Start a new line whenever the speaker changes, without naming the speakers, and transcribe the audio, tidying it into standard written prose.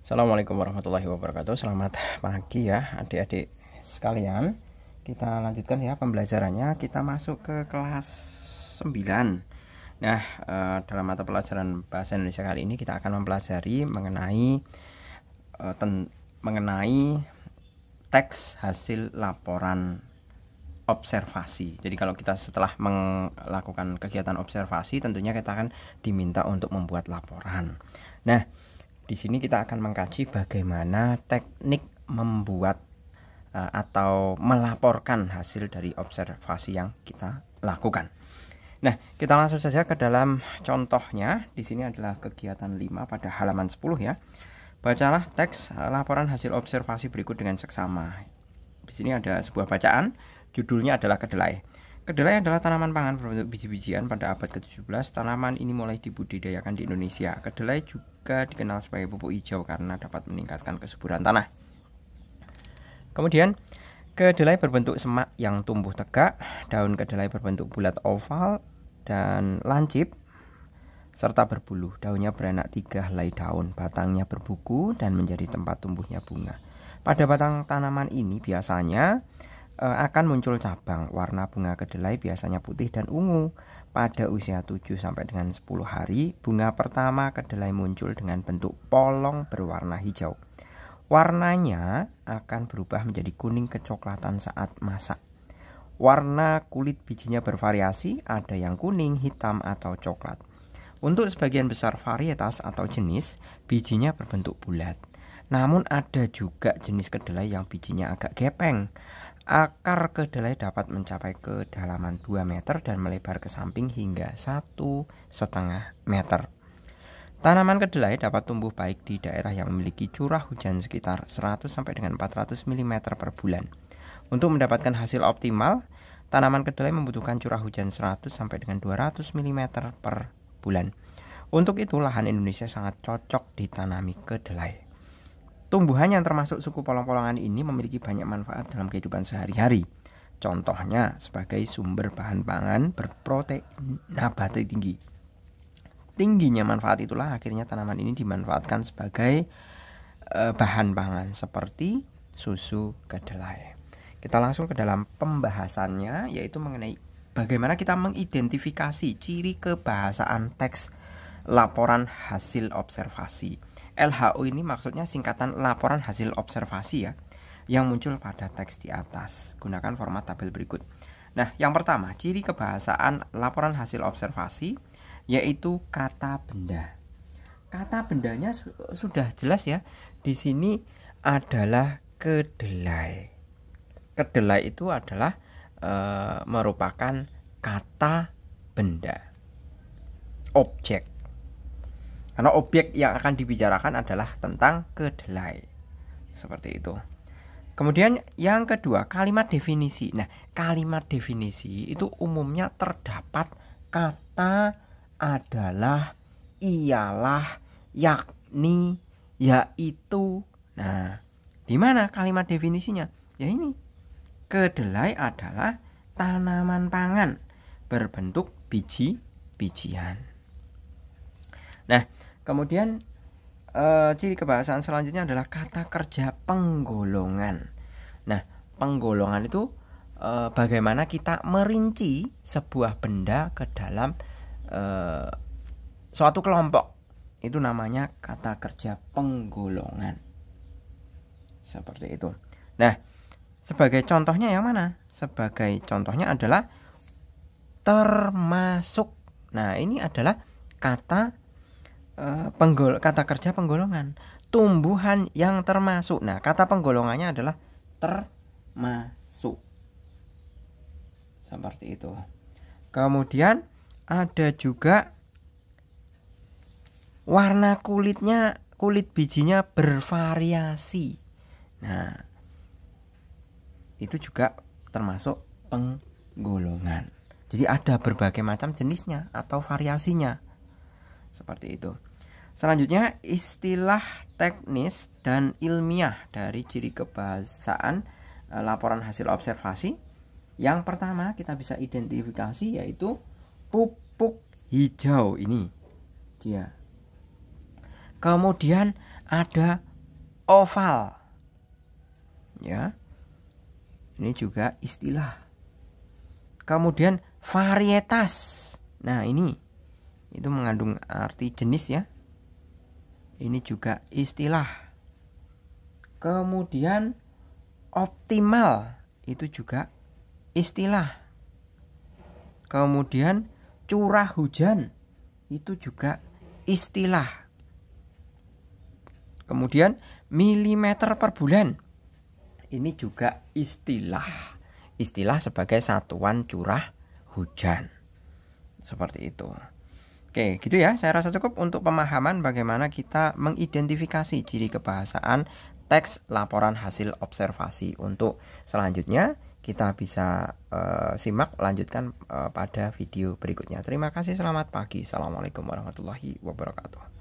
Assalamualaikum warahmatullahi wabarakatuh. Selamat pagi ya adik-adik sekalian. Kita lanjutkan ya pembelajarannya. Kita masuk ke kelas 9. Nah, dalam mata pelajaran bahasa Indonesia kali ini kita akan mempelajari mengenai teks hasil laporan observasi. Jadi kalau kita setelah melakukan kegiatan observasi, tentunya kita akan diminta untuk membuat laporan. Nah, di sini kita akan mengkaji bagaimana teknik membuat atau melaporkan hasil dari observasi yang kita lakukan. Nah, kita langsung saja ke dalam contohnya. Di sini adalah kegiatan 5 pada halaman 10 ya. Bacalah teks laporan hasil observasi berikut dengan seksama. Di sini ada sebuah bacaan, judulnya adalah kedelai. Kedelai adalah tanaman pangan berbentuk biji-bijian pada abad ke-17. Tanaman ini mulai dibudidayakan di Indonesia. Kedelai juga dikenal sebagai pupuk hijau karena dapat meningkatkan kesuburan tanah. Kemudian, kedelai berbentuk semak yang tumbuh tegak. Daun kedelai berbentuk bulat oval dan lancip serta berbulu. Daunnya beranak 3 helai daun. Batangnya berbuku dan menjadi tempat tumbuhnya bunga. Pada batang tanaman ini biasanya akan muncul cabang. Warna bunga kedelai biasanya putih dan ungu. Pada usia 7 sampai dengan 10 hari, bunga pertama kedelai muncul dengan bentuk polong berwarna hijau. Warnanya akan berubah menjadi kuning kecoklatan saat masak. Warna kulit bijinya bervariasi, ada yang kuning, hitam, atau coklat. Untuk sebagian besar varietas atau jenis, bijinya berbentuk bulat. Namun ada juga jenis kedelai yang bijinya agak gepeng. Akar kedelai dapat mencapai kedalaman 2 meter dan melebar ke samping hingga 1,5 meter. Tanaman kedelai dapat tumbuh baik di daerah yang memiliki curah hujan sekitar 100 sampai dengan 400 mm per bulan. Untuk mendapatkan hasil optimal, tanaman kedelai membutuhkan curah hujan 100 sampai dengan 200 mm per bulan. Untuk itu, lahan Indonesia sangat cocok ditanami kedelai. Tumbuhan yang termasuk suku polong-polongan ini memiliki banyak manfaat dalam kehidupan sehari-hari. Contohnya sebagai sumber bahan pangan berprotein nabati tinggi. Tingginya manfaat itulah akhirnya tanaman ini dimanfaatkan sebagai bahan pangan seperti susu kedelai. Kita langsung ke dalam pembahasannya, yaitu mengenai bagaimana kita mengidentifikasi ciri kebahasaan teks laporan hasil observasi. LHO ini maksudnya singkatan laporan hasil observasi ya, yang muncul pada teks di atas. Gunakan format tabel berikut. Nah, yang pertama, ciri kebahasaan laporan hasil observasi yaitu kata benda. Kata bendanya sudah jelas ya. Di sini adalah kedelai. Kedelai itu adalah merupakan kata benda, objek. Karena objek yang akan dibicarakan adalah tentang kedelai. Seperti itu. Kemudian yang kedua, kalimat definisi. Nah, kalimat definisi itu umumnya terdapat kata, adalah, ialah, yakni, yaitu. Nah, di mana kalimat definisinya? Ya ini. Kedelai adalah tanaman pangan berbentuk biji-bijian. Nah, kemudian ciri kebahasaan selanjutnya adalah kata kerja penggolongan. Nah, penggolongan itu bagaimana kita merinci sebuah benda ke dalam suatu kelompok. Itu namanya kata kerja penggolongan. Seperti itu. Nah, sebagai contohnya yang mana? Sebagai contohnya adalah termasuk. Nah, ini adalah kata kerja penggolongan, tumbuhan yang termasuk. Nah, kata penggolongannya adalah termasuk. Seperti itu. Kemudian ada juga warna kulitnya, kulit bijinya bervariasi. Nah, itu juga termasuk penggolongan. Jadi ada berbagai macam jenisnya atau variasinya. Seperti itu. Selanjutnya, istilah teknis dan ilmiah dari ciri kebahasaan laporan hasil observasi. Yang pertama kita bisa identifikasi yaitu pupuk hijau ini dia. Kemudian ada oval. Ya. Ini juga istilah. Kemudian varietas. Nah, ini itu mengandung arti jenis ya. Ini juga istilah. Kemudian optimal itu juga istilah. Kemudian curah hujan itu juga istilah. Kemudian milimeter per bulan ini juga istilah. Istilah sebagai satuan curah hujan. Seperti itu. Oke, gitu ya. Saya rasa cukup untuk pemahaman bagaimana kita mengidentifikasi ciri kebahasaan teks laporan hasil observasi. Untuk selanjutnya kita bisa simak lanjutkan pada video berikutnya. Terima kasih, selamat pagi. Assalamualaikum warahmatullahi wabarakatuh.